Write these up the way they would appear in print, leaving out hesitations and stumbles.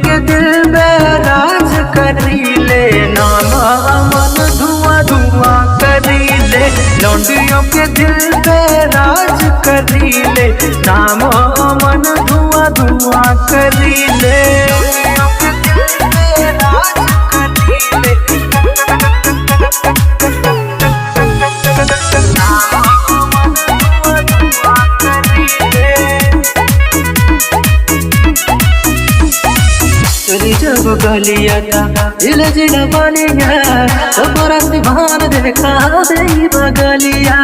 के दिल में राज करीले, नाम अमन धुआं धुआं करीले। लौंडियों के दिल में राज करीले, नाम अमन धुआं धुआं करीले। जब गलिया था दिल जिला बलिया, तो परस्ती भान देखा दे बगलिया।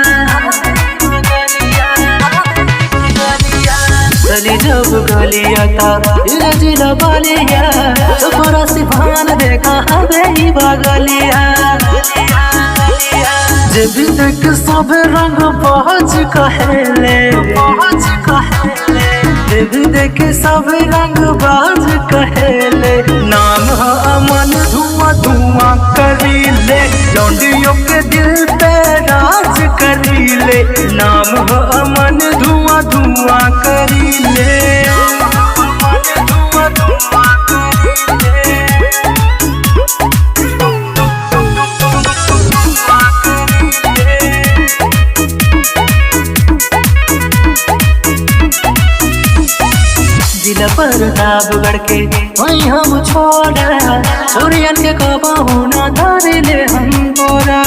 चली जब गलिया था दिल जिला बलिया, तो परस्ती भान देखा दे बगलिया। जब तक सब रंग पहुँच कहेले, देख सब रंग बाज कहेले, नाम अमन धुआं धुआं करीले। लौंडियों के दिल पे राज करीले, नाम अमन धुआं धुआं करीले। जिला पर दाब गड़के वहीं हम छोड़ा, छोरियन के कबहू न धरिले हम तोरा।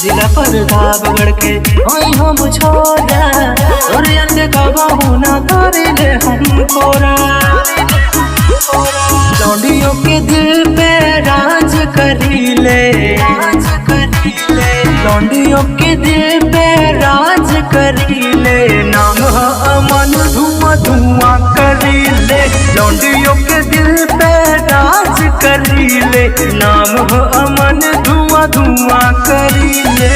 जिला पर दाब गड़के वहीं हम छोड़ा, छोरियन के कबहू न धरिले हम तोरा। लौंडियों के दिल पे राज करीले, लौंडियों के दिल पे राज करीले, नाम अमन धुआं धुआं करीले। लौंडियों के दिल पे राज करीले, नाम अमन धुआं धुआं करीले।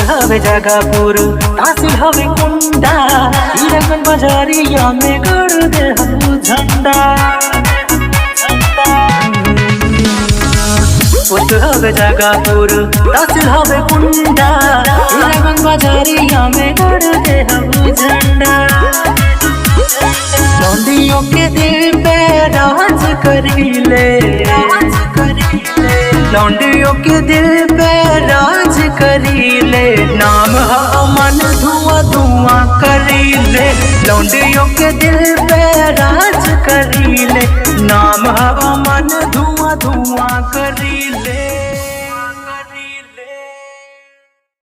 हवे जगापुर तहसील हवे कुंडा, हीरागंज बाजारिया में गड़ दे हम झंडा। पोस्ट हवे जगापुर तहसील हवे कुंडा, हीरागंज बाजारिया में गड़ दे हम झंडा। लौंडियों के दिल पे राज करीले, लौंडियों के दिल पे राज करीले, नाम अमन धुआं धुआं करीले। लौंडियों के दिल पे राज करीले, नाम अमन धुआं धुआं करीले।